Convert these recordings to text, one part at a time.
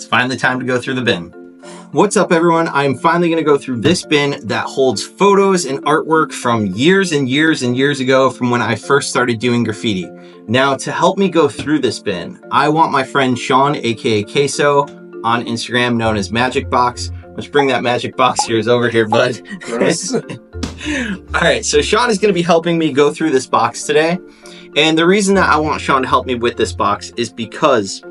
finally time to go through the bin. What's up, everyone? I'm finally going to go through this bin that holds photos and artwork from years and years and years ago from when I first started doing graffiti. Now, to help me go through this bin, I want my friend Sean, aka Kaysoe, on Instagram, known as Magic Box. Let's bring that magic box of yours over here, bud. All right, so Sean is going to be helping me go through this box today. And the reason that I want Sean to help me with this box is because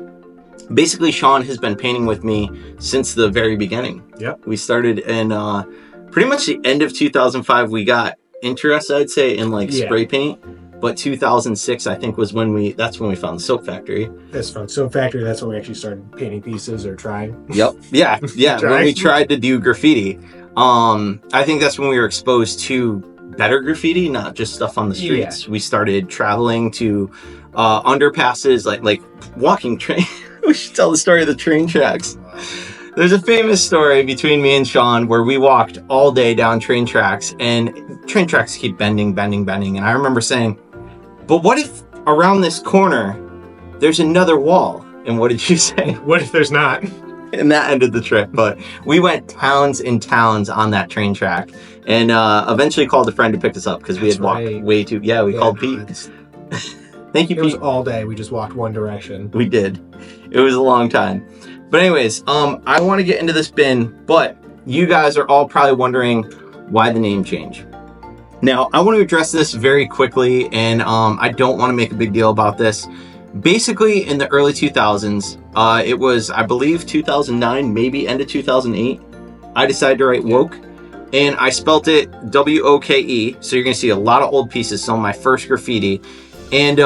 basically Sean has been painting with me since the very beginning. Yep. We started in pretty much the end of 2005. We got interested, I'd say, in like spray paint. But 2006, I think, was that's when we found the soap factory. That's from soap factory. That's when we actually started painting pieces or trying. Yep. Yeah. When we tried to do graffiti. I think that's when we were exposed to better graffiti, not just stuff on the streets. Yeah. We started traveling to underpasses, like walking train. We should tell the story of the train tracks. There's a famous story between me and Sean where we walked all day down train tracks, and train tracks keep bending. And I remember saying, but what if around this corner there's another wall? And what did you say? What if there's not? And that ended the trip. But we went towns and towns on that train track, and eventually called a friend to pick us up because we had walked way too. Yeah, we called Pete. Thank you, Pete. It was all day. We just walked one direction. We did. It was a long time. But anyways, I want to get into this bin, but you guys are all probably wondering why the name change. Now, I want to address this very quickly, and I don't want to make a big deal about this. Basically, in the early 2000s, it was, I believe, 2009, maybe end of 2008, I decided to write woke, and I spelt it W-O-K-E, so you're going to see a lot of old pieces, some of my first graffiti. And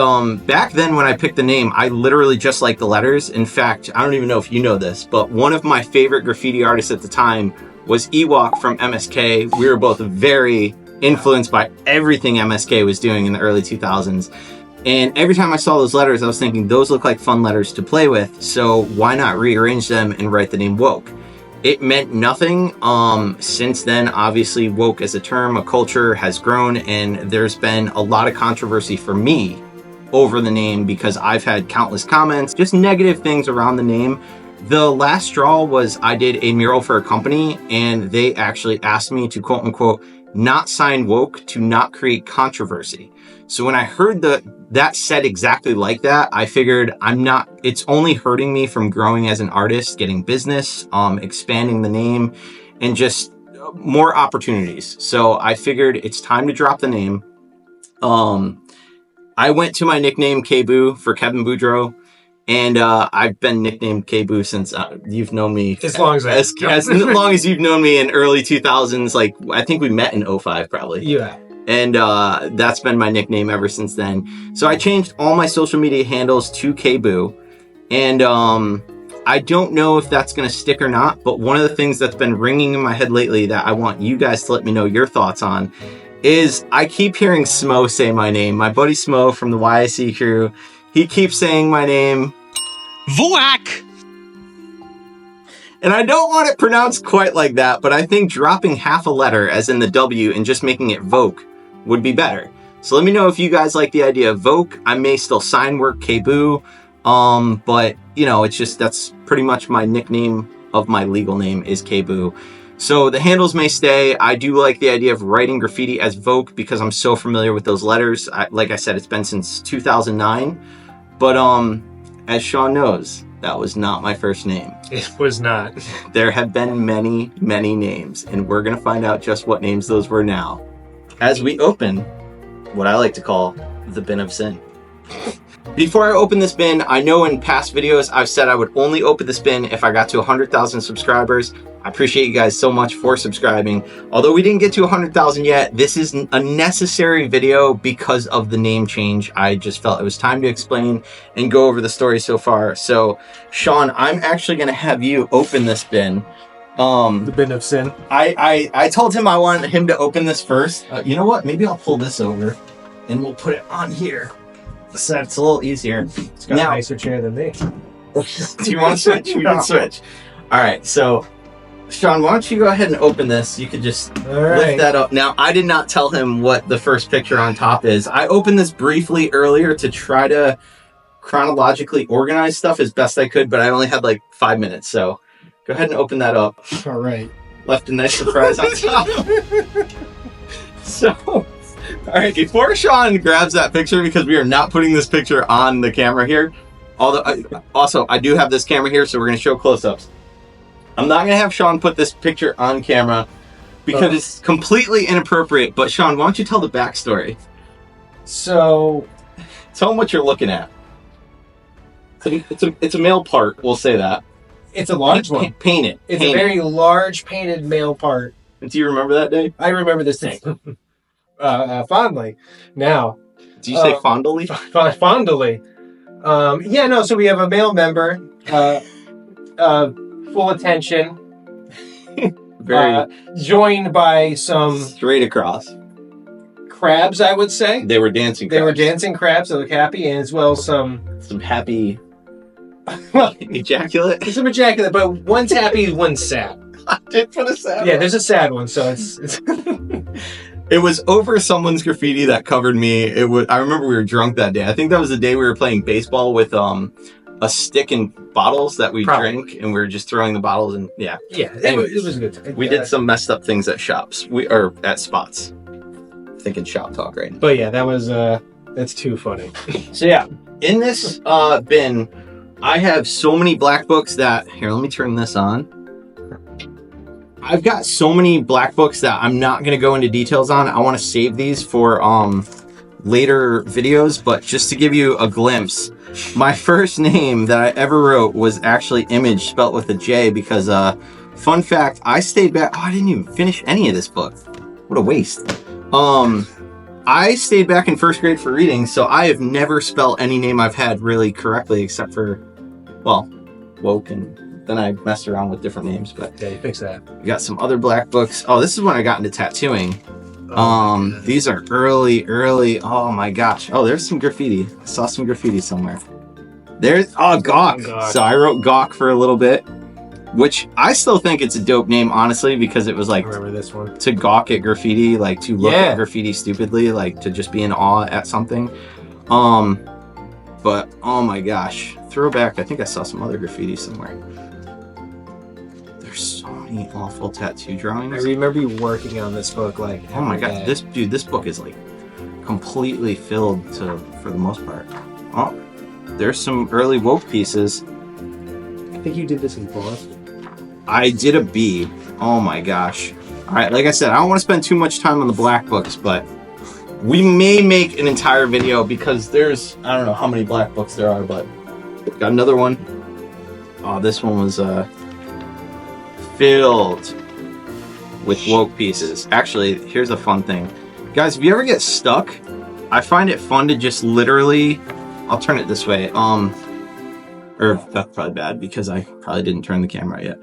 back then when I picked the name, I literally just liked the letters. In fact, I don't even know if you know this, but one of my favorite graffiti artists at the time was Ewok from MSK. We were both very influenced by everything MSK was doing in the early 2000s. And every time I saw those letters, I was thinking those look like fun letters to play with. So why not rearrange them and write the name woke? It meant nothing. Since then, obviously, woke as a term, a culture has grown, and there's been a lot of controversy for me over the name because I've had countless comments, just negative things around the name. The last straw was I did a mural for a company, and they actually asked me to, quote unquote, not sign woke to not create controversy. So when I heard that said exactly like that, I figured it's only hurting me from growing as an artist, getting business, expanding the name, and just more opportunities. So I figured it's time to drop the name. I went to my nickname K-Boo for Kevin Boudreaux, and I've been nicknamed K-Boo since you've known me. As long as you've known me in early 2000s, like I think we met in 05 probably. Yeah. And that's been my nickname ever since then. So I changed all my social media handles to K-Boo. And I don't know if that's going to stick or not. But one of the things that's been ringing in my head lately that I want you guys to let me know your thoughts on is I keep hearing Smo say my name. My buddy Smo from the YIC crew. He keeps saying my name. Voak! And I don't want it pronounced quite like that, but I think dropping half a letter, as in the W, and just making it Voke would be better. So let me know if you guys like the idea of Voke. I may still sign work K-Boo, but you know, it's just, that's pretty much my nickname of my legal name is K-Boo. So the handles may stay. I do like the idea of writing graffiti as Voke because I'm so familiar with those letters. Like I said, it's been since 2009, but as Sean knows, that was not my first name. It was not. There have been many, many names, and we're going to find out just what names those were now as we open what I like to call the bin of sin. Before I open this bin, I know in past videos I've said I would only open this bin if I got to 100,000 subscribers. I appreciate you guys so much for subscribing. Although we didn't get to 100,000 yet, this is a necessary video because of the name change. I just felt it was time to explain and go over the story so far. So, Sean, I'm actually going to have you open this bin. The bin of sin. I told him I wanted him to open this first. You know what? Maybe I'll pull this over and we'll put it on here. So it's a little easier. It's got a nicer chair than me. Do you want to switch? We can switch. All right, so Sean, why don't you go ahead and open this? You could just lift that up. Now, I did not tell him what the first picture on top is. I opened this briefly earlier to try to chronologically organize stuff as best I could, but I only had like 5 minutes. So go ahead and open that up. All right. Left a nice surprise on top. So, all right, before Sean grabs that picture, because we are not putting this picture on the camera here, although I do have this camera here, so we're going to show close-ups. I'm not going to have Sean put this picture on camera because it's completely inappropriate, but Sean, why don't you tell the backstory? So, tell them what you're looking at. It's a male part, we'll say that. It's a large one. Paint it. It's a very large painted male part. Do you remember that day? I remember this day fondly. Now, do you say fondly? Fondly. Yeah, no. So we have a male member, full attention, very joined by some straight across crabs. I would say they were dancing. They were dancing crabs that look happy, and as well some happy. Ejaculate? Some ejaculate, but one's happy, one's sad. I did put a sad one. Yeah, there's a sad one, so it's... It was over someone's graffiti that covered me. I remember we were drunk that day. I think that was the day we were playing baseball with a stick and bottles that we drank, and we were just throwing the bottles and yeah. Yeah, it was good. We did some messed up things at shops. Or at spots. Thinking shop talk right now. But yeah, that's too funny. So yeah, in this bin, I have so many black books that... Here, let me turn this on. I've got so many black books that I'm not going to go into details on. I want to save these for later videos, but just to give you a glimpse, my first name that I ever wrote was actually Image, spelt with a J, because, fun fact, I stayed back... Oh, I didn't even finish any of this book. What a waste. I stayed back in first grade for reading, so I have never spelled any name I've had really correctly, except for... Well, woke, and then I messed around with different names, but... Yeah, you fix that. We got some other black books. Oh, this is when I got into tattooing. These are early... Oh my gosh. Oh, there's some graffiti. I saw some graffiti somewhere. There's... Oh, gawk. So I wrote gawk for a little bit, which I still think it's a dope name, honestly, because it was like... I remember this one. To gawk at graffiti, like to look at graffiti stupidly, like to just be in awe at something. But, oh my gosh. Throwback, I think I saw some other graffiti somewhere. There's so many awful tattoo drawings. I remember you working on this book, like, oh my god, this book is like completely filled for the most part. Oh, there's some early woke pieces. I think you did this in Boston. I did a B. Oh my gosh. Alright, like I said, I don't want to spend too much time on the black books, but we may make an entire video because there's, I don't know how many black books there are, but got another one. Oh, this one was filled with woke pieces. Actually, here's a fun thing. Guys, if you ever get stuck, I find it fun to just literally... I'll turn it this way. Or that's probably bad because I probably didn't turn the camera yet.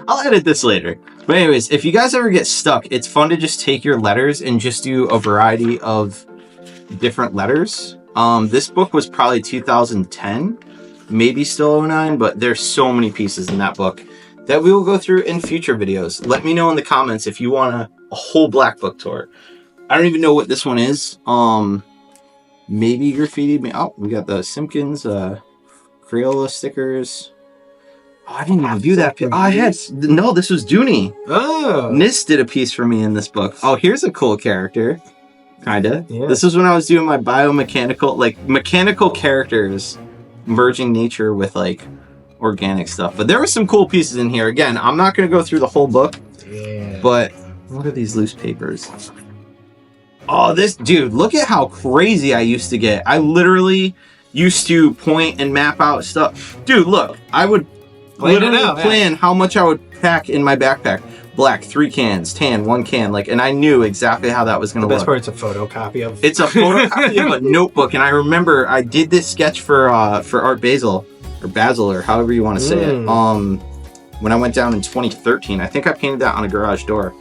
I'll edit this later. But anyways, if you guys ever get stuck, it's fun to just take your letters and just do a variety of different letters. This book was probably 2010, maybe still 09, but there's so many pieces in that book that we will go through in future videos. Let me know in the comments if you want a whole black book tour. I don't even know what this one is. Maybe graffiti. Oh, we got the Simpkins, Crayola stickers. Oh, I didn't even do that. No, this was Dooney. Oh. Nis did a piece for me in this book. Oh, here's a cool character. Kinda. Yeah. This was when I was doing my biomechanical, like mechanical characters, merging nature with like organic stuff. But there were some cool pieces in here. Again, I'm not going to go through the whole book. Yeah. But what are these loose papers? Oh, this dude, look at how crazy I used to get. I literally used to point and map out stuff. Dude, look, I would literally plan how much I would pack in my backpack. Black, 3 cans, tan, 1 can, like, and I knew exactly how that was going to work. The best part, it's a photocopy of. It's a photocopy of a notebook, and I remember I did this sketch for Art Basel, or Basil, or however you want to say it. When I went down in 2013, I think I painted that on a garage door.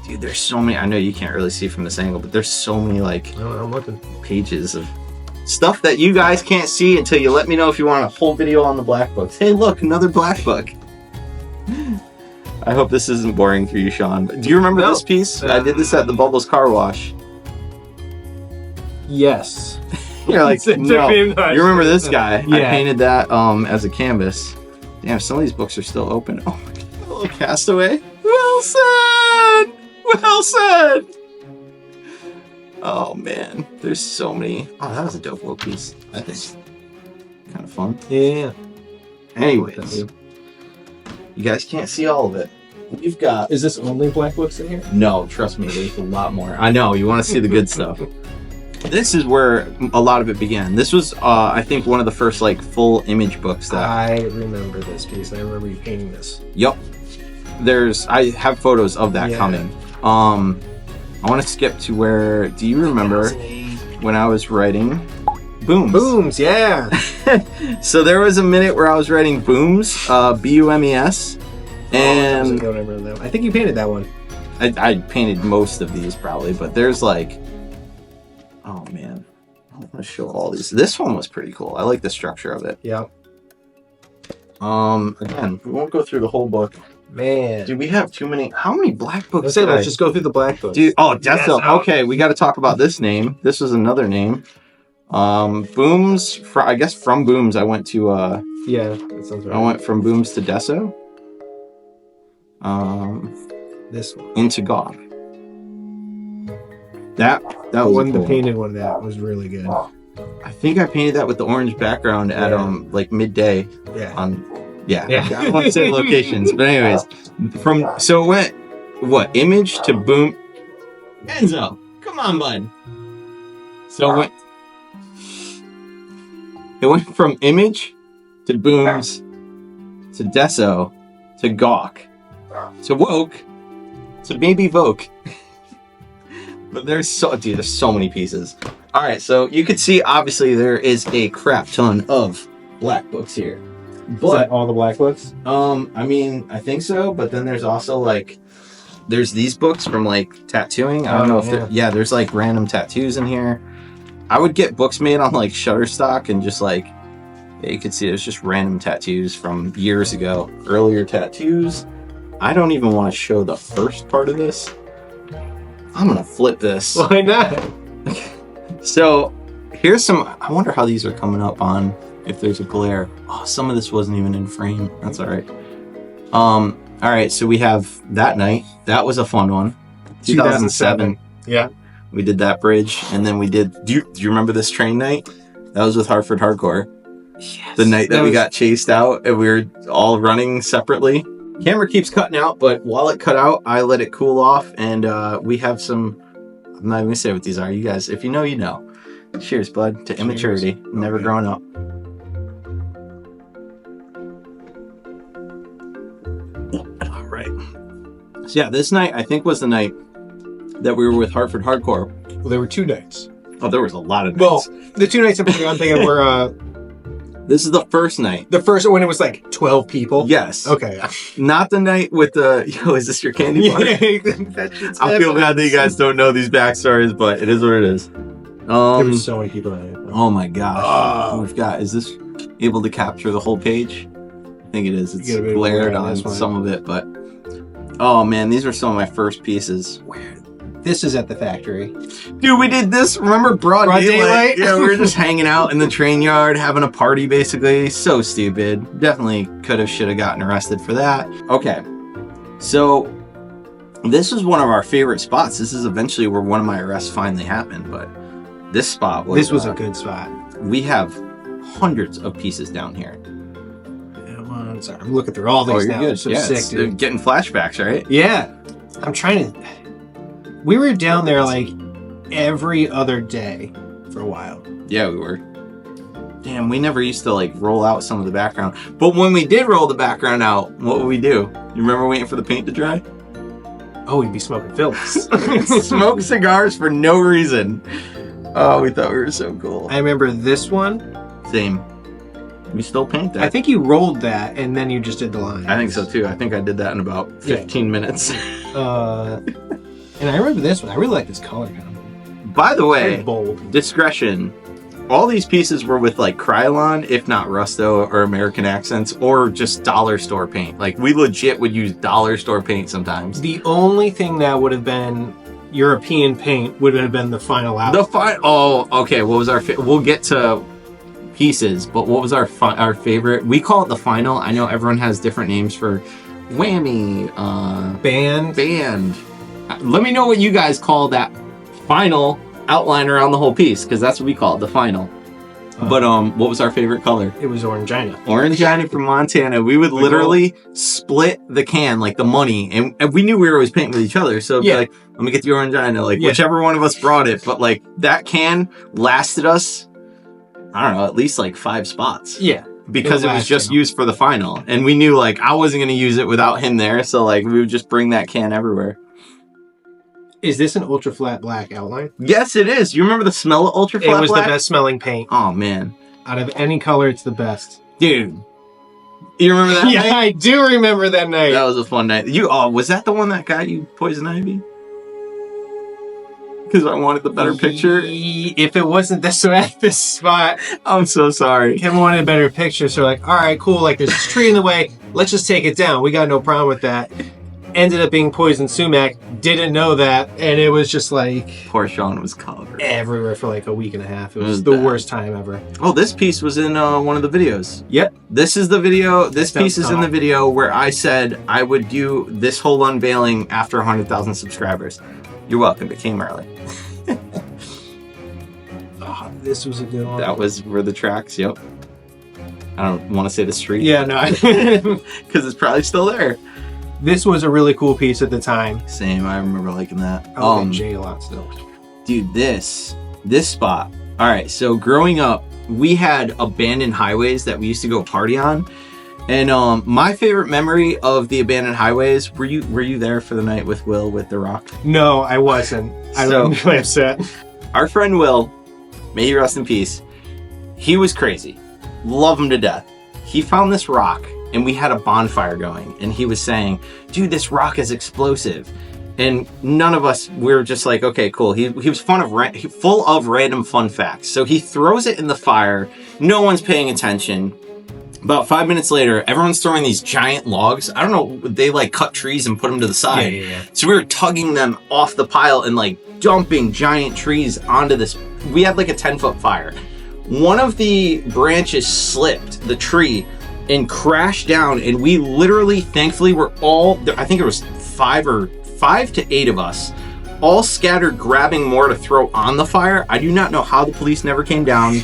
Dude, there's so many. I know you can't really see from this angle, but there's so many like I'm looking. Pages of stuff that you guys can't see until you let me know if you want a full video on the black books. Hey, look, another black book. I hope this isn't boring for you, Sean. Do you remember this piece? I did this at the Bubbles car wash. Yes. You're like, It took no. me much. You remember this guy? I Yeah. painted that as a canvas. Damn, some of these books are still open. Oh my god, a little Castaway. Well said! Well said! Oh man, there's so many. Oh, that was a dope little piece. I think. Kind of fun. Yeah. Anyways, you guys can't see all of it. We've got... Is this only black books in here? No, trust me, there's a lot more. I know, you want to see the good stuff. This is where a lot of it began. This was, I think, one of the first, like, full image books that... I remember this piece. I remember you painting this. Yep. I have photos of that coming. I want to skip to where... Do you remember when I was writing Booms? Booms, yeah. So there was a minute where I was writing Booms, B-U-M-E-S. And I don't remember that. I think you painted that one. I painted most of these probably, but there's like, oh man, I want to show all these. This one was pretty cool. I like the structure of it. Yeah. Again, we won't go through the whole book. Man. Dude, we have too many. How many black books? Let's just go through the black books. Dude, oh, Deso. Okay, we got to talk about this name. This was another name. Booms. I guess from Booms, I went to. Yeah, that sounds right. I went from Booms to Deso. This one. Into gawk. That was one. cool. The painted one. That was really good. I think I painted that with the orange background at like midday. Yeah. Yeah. Yeah. I don't want to say locations, but anyways, so it went what image to boom. Enzo, come on, bud. So it went from image to booms to deso to gawk to woke to maybe voke. But there's so many pieces. All right, so you can see obviously there is a crap ton of black books here. But all the black books? I mean, I think so, but then there's also like there's these books from like tattooing. I don't know if there's like random tattoos in here. I would get books made on like Shutterstock and just like you can see there's just random tattoos from years ago, earlier tattoos. I don't even want to show the first part of this. I'm gonna flip this. Why not? So here's some. I wonder how these are coming up on if there's a glare. Oh, some of this wasn't even in frame. That's all right. All right. So we have that night. That was a fun one. 2007. Yeah. We did that bridge, and then we did. Do you remember this train night? That was with Hartford Hardcore. Yes. The night that we got chased out and we were all running separately. Camera keeps cutting out, but while it cut out, I let it cool off, and we have some. I'm not even gonna say what these are. You guys, if you know, you know. Cheers, bud, to immaturity. Cheers. Never growing up. All right. So yeah, this night I think was the night that we were with Hartford Hardcore. Well, there were 2 nights. Oh, there was a lot of nights. Well, the 2 nights I'm thinking were this is the first night. the first when it was like 12 people. Yes. Okay. Not the night with the. Yo, is this your candy bar? I feel bad that you guys don't know these backstories, but it is what it is. There were so many people in it. Oh my gosh. We've got. Is this able to capture the whole page? I think it is. It's glared on some of it, but. Oh man, these are some of my first pieces. This is at the factory. Dude, we did this. Remember Broad Daylight? Yeah, we were just hanging out in the train yard, having a party, basically. So stupid. Definitely should have gotten arrested for that. Okay. So, this was one of our favorite spots. This is eventually where one of my arrests finally happened, but this spot was... This was a good spot. We have hundreds of pieces down here. Sorry, I'm looking through all these now. Good. So yeah, sick, dude. Getting flashbacks, right? Yeah. I'm trying to... We were down there like every other day for a while. Yeah, we were. Damn, we never used to like roll out some of the background. But when we did roll the background out, what would we do? You remember waiting for the paint to dry? Oh, we'd be smoking films. Smoke cigars for no reason. Oh, we thought we were so cool. I remember this one. Same. We still paint that. I think you rolled that and then you just did the line. I think so too. I think I did that in about 15 minutes. And I remember this one. I really like this color kind By the way, very bold. Discretion. All these pieces were with like Krylon, if not Rusto or American Accents, or just dollar store paint. Like we legit would use dollar store paint sometimes. The only thing that would have been European paint would have been the final outline. Okay. What was our? We'll get to pieces, but what was our favorite? We call it the final. I know everyone has different names for whammy, band. Let me know what you guys call that final outline around the whole piece, because that's what we call it, the final. But what was our favorite color? It was Orangina. Orangina from Montana. We would literally split the can, like the money, and we knew we were always painting with each other. So it'd be like, let me get the Orangina, like whichever one of us brought it. But like that can lasted us, I don't know, at least like 5 spots. Yeah. Because it was just used for the final. And we knew like I wasn't going to use it without him there. So like we would just bring that can everywhere. Is this an ultra flat black outline? Yes, it is. You remember the smell of ultra flat black? It was the best smelling paint. Oh, man. Out of any color, it's the best. Dude. You remember that night? Yeah, I do remember that night. That was a fun night. Was that the one that got you poison ivy? Because I wanted the better picture? If it wasn't this at this spot. I'm so sorry. Kevin wanted a better picture, so like, all right, cool. Like, there's this tree in the way. Let's just take it down. We got no problem with that. Ended up being poison sumac. Didn't know that, and it was just like poor Sean was covered everywhere for like a week and a half. It was the worst time ever. Oh, this piece was in one of the videos. Yep. This is the video. This piece is in the video where I said I would do this whole unveiling after 100,000 subscribers. You're welcome. It came early. Oh, this was a good one. That was where the tracks. Yep. I don't want to say the street. Yeah, no. Because it's probably still there. This was a really cool piece at the time. Same, I remember liking that. I like Jay a lot still. Dude, this spot. All right, so growing up, we had abandoned highways that we used to go party on. And my favorite memory of the abandoned highways, were you there for the night with Will with the rock? No, I wasn't. I was really upset. Our friend Will, may he rest in peace, he was crazy. Love him to death. He found this rock, and we had a bonfire going, and he was saying, dude, this rock is explosive. And none of us, we were just like, okay, cool. He was full of random fun facts. So he throws it in the fire. No one's paying attention. About 5 minutes later, everyone's throwing these giant logs. I don't know, they like cut trees and put them to the side. Yeah. So we were tugging them off the pile and like dumping giant trees onto this. We had like a 10-foot fire. One of the branches slipped, the tree, and crashed down, and we literally, thankfully, were all, I think it was 5 to 8 of us, all scattered, grabbing more to throw on the fire. I do not know how the police never came down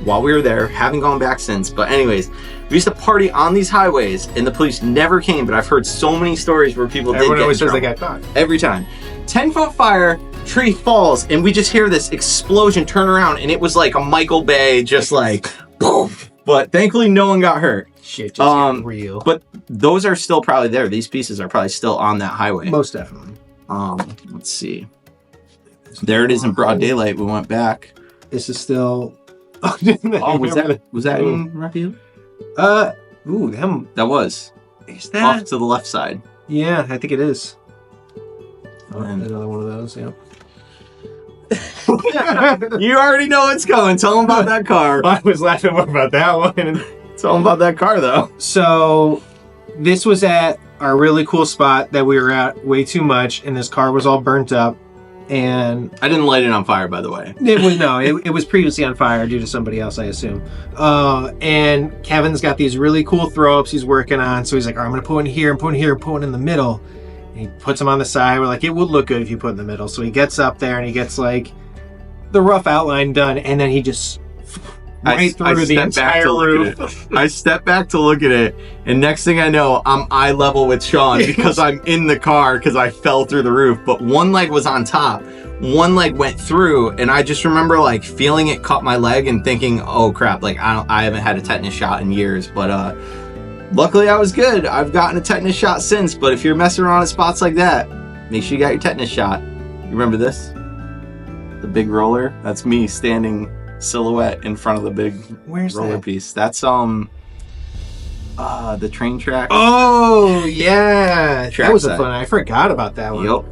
while we were there. Haven't gone back since. But anyways, we used to party on these highways, and the police never came, but I've heard so many stories where people Everyone did get always in says they trouble. got caught. Every time. 10-foot fire, tree falls, and we just hear this explosion, turn around, and it was like a Michael Bay, just like, boom. But thankfully, no one got hurt. Shit, just got real. But those are still probably there. These pieces are probably still on that highway. Most definitely. Let's see. There it is in broad daylight. We went back. This is still. Was that in Raphael? Ooh, them. That was. Is that off to the left side? Yeah, I think it is. Another one of those. Yeah. You already know what's coming. Tell them about that car. I was laughing more about that one. Tell them about that car, though. So, this was at our really cool spot that we were at way too much, and this car was all burnt up. And I didn't light it on fire, by the way. It was previously on fire due to somebody else, I assume. And Kevin's got these really cool throw-ups he's working on. So he's like, all right, I'm going to put one here, I'm putting here, I'm putting in the middle. And he puts them on the side. We're like, it would look good if you put in the middle. So he gets up there and he gets like the rough outline done. And then he just through the entire roof. I step back to look at it, and next thing I know, I'm eye level with Sean because I'm in the car because I fell through the roof. But one leg was on top, one leg went through, and I just remember like feeling it cut my leg and thinking, oh crap, like I haven't had a tetanus shot in years. But luckily I was good. I've gotten a tetanus shot since. But if you're messing around at spots like that, make sure you got your tetanus shot. You remember this? The big roller? That's me standing silhouette in front of the big roller piece. That's the train track. Oh yeah, track that was side. a fun. I forgot about that one. Yep,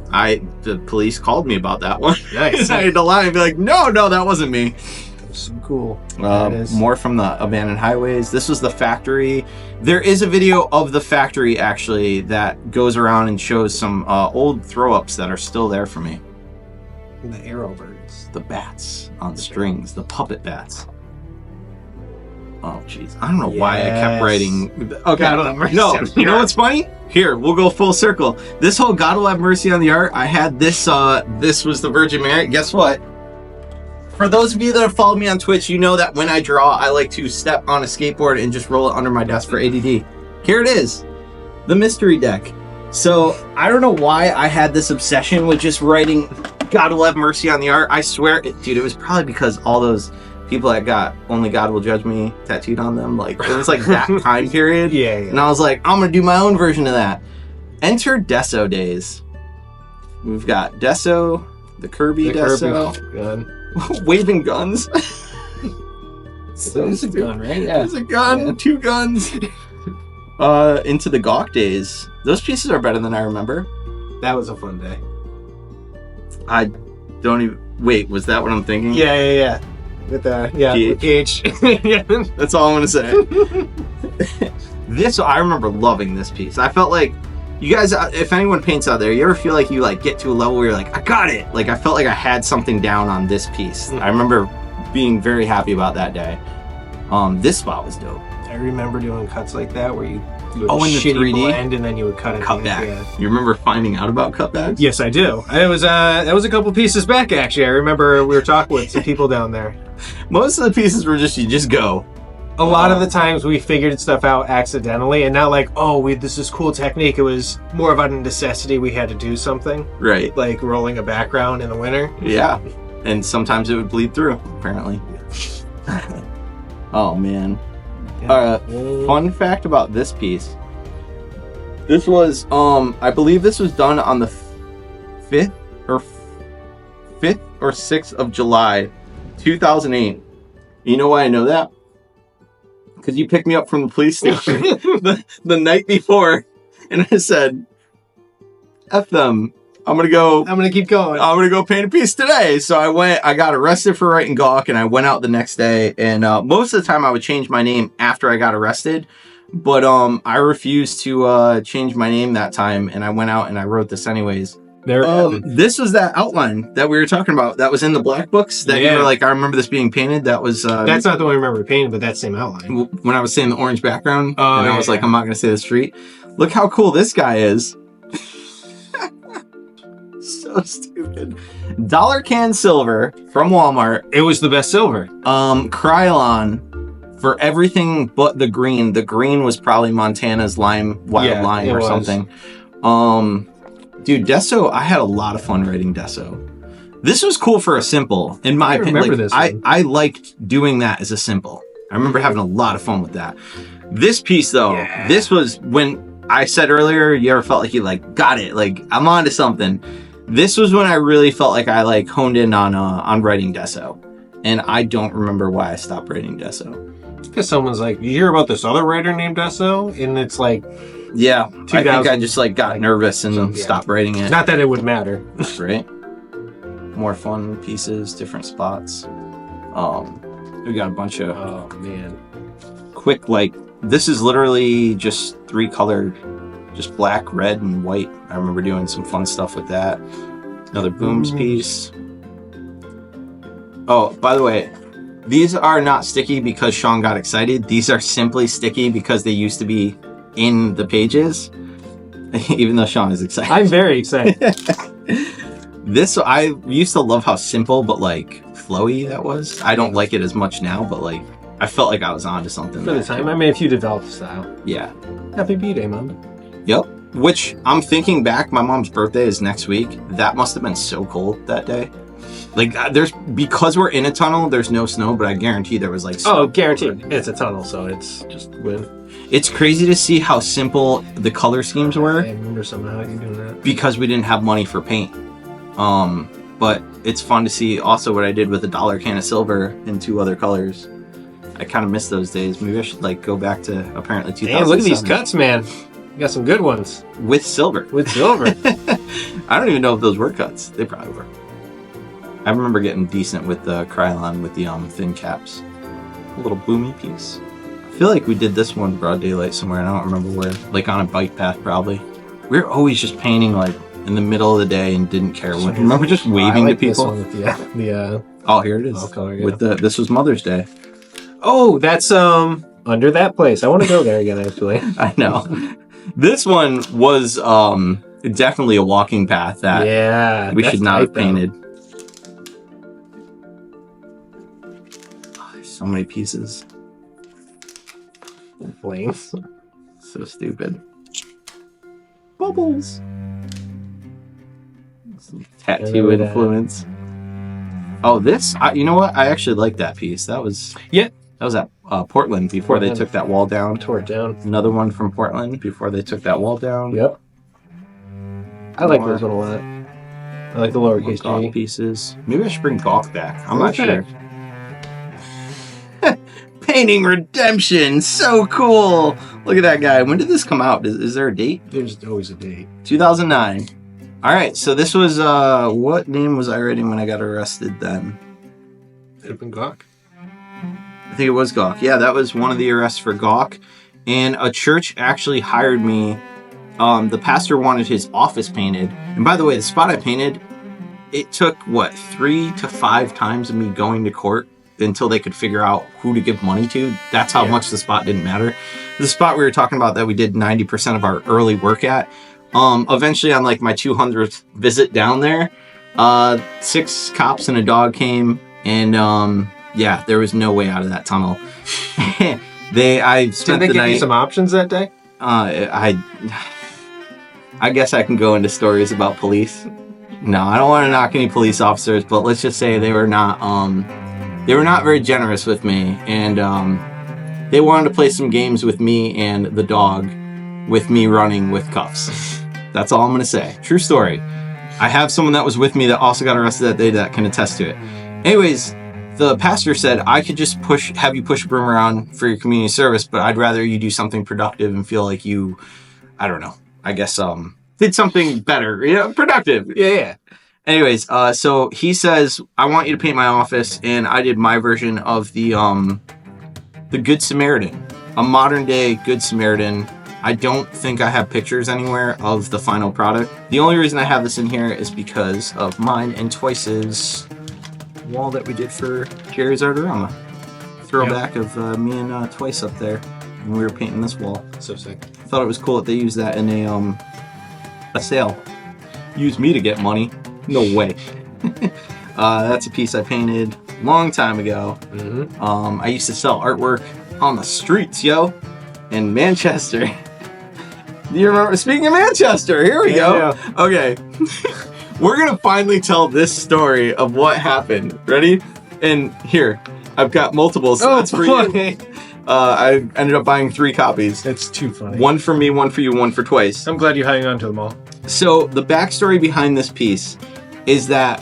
the police called me about that one. Nice. I had to lie and be like, no, that wasn't me. That was some cool. More from the abandoned highways. This was the factory. There is a video of the factory actually that goes around and shows some old throw-ups that are still there for me. The arrow birds. The bats on strings, the puppet bats. Oh, jeez. I don't know why I kept writing. Okay. God will have mercy No, on the you know art. what's funny? Here, we'll go full circle. This whole God will have mercy on the art, I had this, this was the Virgin Mary. Guess what? For those of you that have followed me on Twitch, you know that when I draw, I like to step on a skateboard and just roll it under my desk for ADD. Here it is. The mystery deck. So, I don't know why I had this obsession with just writing God will have mercy on the art. I swear, dude, it was probably because all those people that got Only God Will Judge Me tattooed on them, like, it was like that time period. Yeah. And I was like, I'm going to do my own version of that. Enter Deso days. We've got Deso, the Kirby Deso, waving guns. So It's a gun, right? Yeah. There's a gun, Yeah. 2 guns. Into the gawk days. Those pieces are better than I remember. That was a fun day. I don't even... Wait, was that what I'm thinking? Yeah. With the with PH. Yeah. That's all I'm going to say. I remember loving this piece. I felt like... You guys, if anyone paints out there, you ever feel like you like get to a level where you're like, I got it! Like, I felt like I had something down on this piece. I remember being very happy about that day. This spot was dope. I remember doing cuts like that where you would in the shitty 3D? blend and then you would cut it. Cutback. Yeah. You remember finding out about cutbacks? Yes, I do. It was that was a couple pieces back actually. I remember we were talking with some people down there. Most of the pieces were just, you just go. A lot of the times we figured stuff out accidentally and not like, this is cool technique. It was more of a necessity. We had to do something, Right. like rolling a background in the winter. Yeah. And sometimes it would bleed through, apparently. Oh, man. Fun fact about this piece. This was, I believe this was done on the 5th or 6th of July, 2008. You know why I know that? Because you picked me up from the police station the night before, and I said, F them. I'm going to keep going. I'm going to go paint a piece today. So I got arrested for writing gawk, and I went out the next day. And most of the time I would change my name after I got arrested. But I refused to change my name that time, and I went out and I wrote this anyways. This was that outline that we were talking about that was in the black books that you were like, I remember this being painted. That was... that's not the one I remember painting, but that same outline. When I was saying the orange background, and I was like, I'm not going to say the street. Look how cool this guy is. So stupid. Dollar can silver from Walmart. It was the best silver. Krylon for everything but the green. The green was probably Montana's wild lime or something. Dude, Deso, I had a lot of fun writing Deso. This was cool for a simple, in my opinion. Like, I liked doing that as a simple. I remember having a lot of fun with that. This piece, though, this was when I said earlier, you ever felt like you like got it, like I'm onto something. This was when I really felt like I like honed in on writing Deso, and I don't remember why I stopped writing Deso. Because someone's like, you hear about this other writer named Deso, and it's like, yeah, I think I just like got nervous and stopped writing it. Not that it would matter, right? More fun pieces, different spots. We got a bunch of quick, like, this is literally just 3 colored, just black, red, and white. I remember doing some fun stuff with that. Another booms piece. Oh, by the way, these are not sticky because Sean got excited. These are simply sticky because they used to be in the pages, even though Sean is excited. I'm very excited. This, I used to love how simple but like flowy that was. I don't like it as much now, but like I felt like I was onto something. For the time, I mean, if you developed style. Yeah. Happy B-Day, Mom. Yep. Which I'm thinking back, my mom's birthday is next week. That must have been so cold that day. Like because we're in a tunnel, there's no snow, but I guarantee there was like snow. Oh, guaranteed. It's a tunnel, so it's just wind. It's crazy to see how simple the color schemes were. I remember somehow you doing that. Because we didn't have money for paint. But it's fun to see also what I did with a $1 can of silver in 2 other colors. I kind of miss those days. Maybe I should like go back to apparently 2007. Damn, look at these cuts, man. You got some good ones. With silver. With silver. I don't even know if those were cuts. They probably were. I remember getting decent with the Krylon with the thin caps. A little boomy piece. I feel like we did this one broad daylight somewhere, and I don't remember where. Like on a bike path, probably. We were always just painting like in the middle of the day and didn't care. Remember just waving to people? This one with Oh, here it is. color, yeah. With this was Mother's Day. Oh, that's under that place. I want to go there again, actually. I know. This one was definitely a walking path that we should not have painted. Oh, there's so many pieces. Flames. So stupid. Bubbles. Some tattoo influence. Oh, this. You know what? I actually like that piece. That was at Portland before they took that wall down. Tore it down. Another one from Portland before they took that wall down. Yep. I like this one a lot. I like the lowercase Gawk g pieces. Maybe I should bring Gawk back. I'm not Okay. sure. Painting Redemption, so cool. Look at that guy. When did this come out? Is there a date? There's always a date. 2009. All right, so this was what name was I writing when I got arrested then? It have been Gawk. I think it was Gawk. Yeah, that was one of the arrests for Gawk. And a church actually hired me. The pastor wanted his office painted. And by the way, the spot I painted, it took, 3 to 5 times of me going to court until they could figure out who to give money to. That's how much the spot didn't matter. The spot we were talking about that we did 90% of our early work at, eventually on like my 200th visit down there, 6 cops and a dog came, and there was no way out of that tunnel. I spent Did they the give night. you some options that day? I guess I can go into stories about police. No, I don't want to knock any police officers, but let's just say they were not very generous with me, and they wanted to play some games with me and the dog, with me running with cuffs. That's all I'm going to say. True story. I have someone that was with me that also got arrested that day that can attest to it. Anyways, the pastor said, I could just have you push a broom around for your community service, but I'd rather you do something productive and feel like you, I don't know, I guess, did something better, productive. Yeah. Anyways, so he says, I want you to paint my office, and I did my version of the Good Samaritan, a modern day Good Samaritan. I don't think I have pictures anywhere of the final product. The only reason I have this in here is because of mine and Twice's wall that we did for Jerry's Artorama. Throwback of me and Twice up there when we were painting this wall. So sick. I thought it was cool that they used that in a sale. Use me to get money. No way. That's a piece I painted a long time ago. Mm-hmm. I used to sell artwork on the streets, in Manchester. Do you remember? Speaking of Manchester, here we go. Yeah. Okay. We're going to finally tell this story of what happened. Ready? And here, I've got multiple sets for you. I ended up buying 3 copies. That's too funny. One for me, one for you, one for Twice. I'm glad you hang on to them all. So the backstory behind this piece is that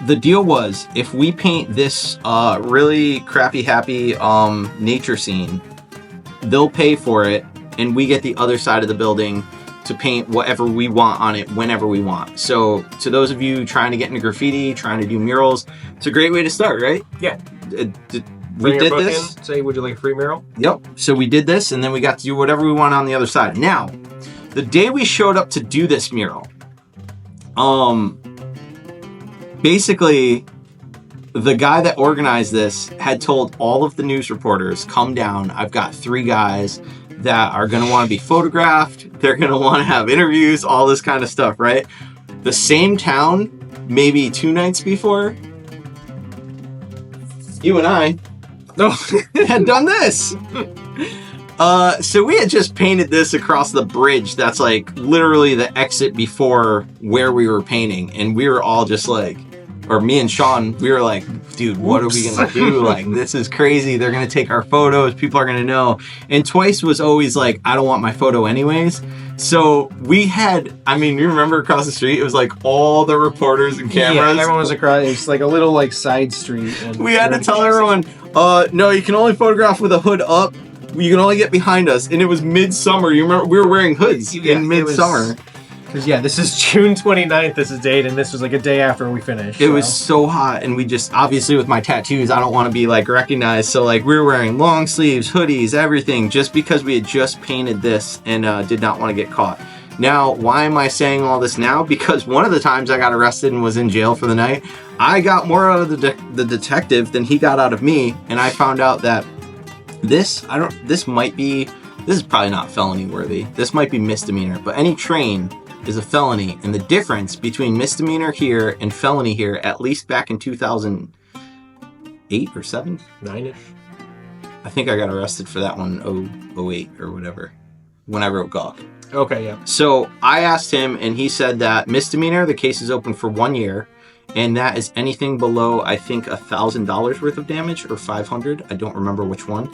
the deal was, if we paint this really crappy happy nature scene, they'll pay for it, and we get the other side of the building to paint whatever we want on it whenever we want. So to those of you trying to get into graffiti, trying to do murals, it's a great way to start, right? Yeah. We did this. Say, would you like a free mural? Yep. So we did this, and then we got to do whatever we want on the other side. Now, the day we showed up to do this mural, basically, the guy that organized this had told all of the news reporters, come down. I've got 3 guys that are going to want to be photographed. They're going to want to have interviews, all this kind of stuff, right? The same town, maybe 2 nights before, you and I had done this. So we had just painted this across the bridge. That's like literally the exit before where we were painting. And we were all just like, or me and Sean, we were like, dude, what are we going to do? Like, this is crazy. They're going to take our photos. People are going to know. And Twice was always like, I don't want my photo anyways. So we had, you remember across the street, it was like all the reporters and cameras. Yeah, everyone was across. It's like a little like side street. And we had to tell everyone, no, you can only photograph with a hood up. You can only get behind us. And it was midsummer. You remember, we were wearing hoods in midsummer. Because, this is June 29th, this is date, and this was like a day after we finished. It was so hot, and we just, obviously with my tattoos, I don't want to be like recognized. So like we were wearing long sleeves, hoodies, everything, just because we had just painted this and did not want to get caught. Now, why am I saying all this now? Because one of the times I got arrested and was in jail for the night, I got more out of the detective than he got out of me, and I found out that this is probably not felony worthy. This might be misdemeanor, but any train is a felony, and the difference between misdemeanor here and felony here, at least back in 2008 or 7, 9ish. I think I got arrested for that one 08 or whatever when I wrote gawk. Okay, yeah. So I asked him, and he said that misdemeanor, the case is open for 1 year, and that is anything below, I think, $1,000 worth of damage or 500. I don't remember which one.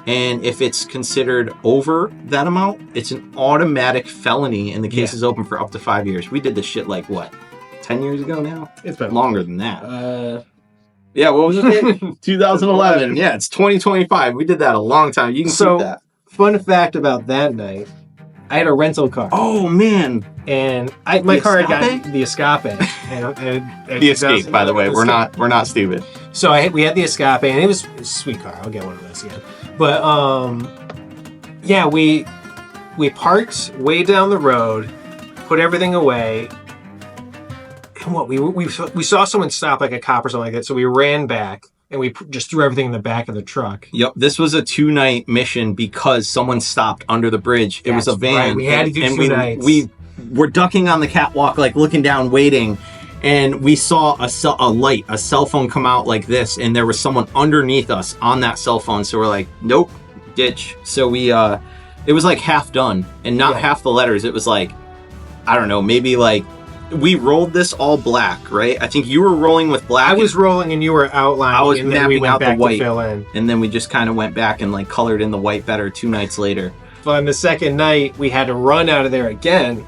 And if it's considered over that amount, it's an automatic felony, and the case is open for up to 5 years. We did this shit like what, 10 years ago now? It's been longer than that. Yeah, what was it? 2011. Yeah, it's 2025. We did that a long time. You can see that. Fun fact about that night, I had a rental car. Oh man! And my car had got the Escape. The Escape, by the way. We're not stupid. So we had the Escape, and it was a sweet car. I'll get one of those again. But yeah, we parked way down the road, put everything away. And what we saw someone stop, like a cop or something like that. So we ran back. And we just threw everything in the back of the truck. Yep, this was a 2-night mission because someone stopped under the bridge. It was a van. Right. We had to do 2 nights. We were ducking on the catwalk, like looking down, waiting, and we saw a cell phone come out like this, and there was someone underneath us on that cell phone. So we're like, nope, ditch. So we, it was like half done, and not half the letters. It was like, I don't know, maybe like. We rolled this all black, right? I think you were rolling with black. I was rolling and you were outlining. I was and then we went back to fill in. And then we just kind of went back and like colored in the white better 2 nights later. But on the second night, we had to run out of there again.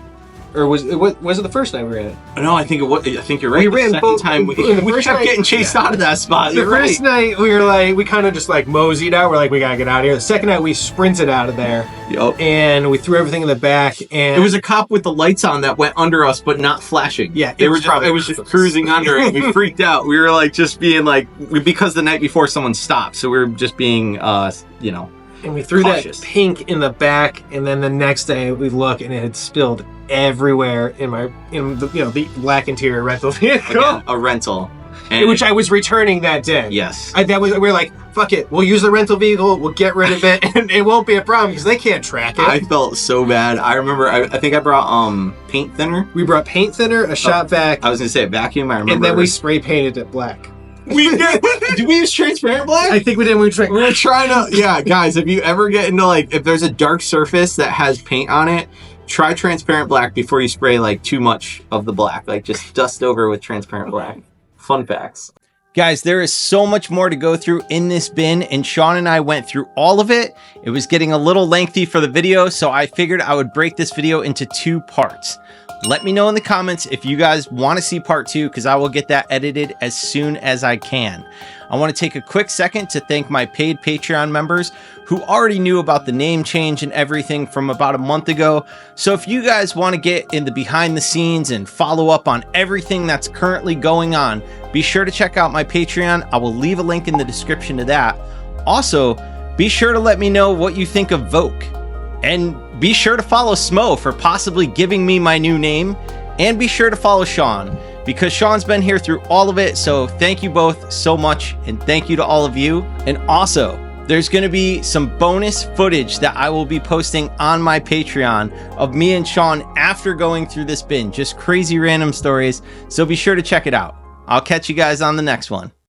Or was it the first night we ran it? No, I think you're right. We ran both time. We kept getting chased out of that spot. The first night we were like, we kind of just like moseyed out. We're like, we gotta get out of here. The second night we sprinted out of there. Yep. And we threw everything in the back. And it was a cop with the lights on that went under us, but not flashing. Yeah, it was just cruising under, and we freaked out. We were like just being like, because the night before someone stopped, so we were just being, And we threw cautious. that pink in the back, and then the next day we look, and it had spilled everywhere in the black interior rental vehicle. Again, a rental, which I was returning that day. Yes, we were like, fuck it, we'll use the rental vehicle, we'll get rid of it, and it won't be a problem because they can't track it. I felt so bad. I remember, I think I brought paint thinner. We brought paint thinner, a shop vac. I was gonna say a vacuum. I remember, and then we spray painted it black. Did we use transparent black? I think we did. We were trying to. Yeah, guys, if you ever get into if there's a dark surface that has paint on it, try transparent black before you spray too much of the black. Just dust over with transparent black. Fun facts. Guys, there is so much more to go through in this bin, and Sean and I went through all of it. It was getting a little lengthy for the video, so I figured I would break this video into 2 parts. Let me know in the comments if you guys want to see part 2, because I will get that edited as soon as I can. I want to take a quick second to thank my paid Patreon members who already knew about the name change and everything from about a month ago. So if you guys want to get in the behind the scenes and follow up on everything that's currently going on, be sure to check out my Patreon. I will leave a link in the description to that. Also, be sure to let me know what you think of Voke. And be sure to follow Smo for possibly giving me my new name. And be sure to follow Sean, because Sean's been here through all of it. So thank you both so much. And thank you to all of you. And also, there's going to be some bonus footage that I will be posting on my Patreon of me and Sean after going through this bin. Just crazy random stories. So be sure to check it out. I'll catch you guys on the next one.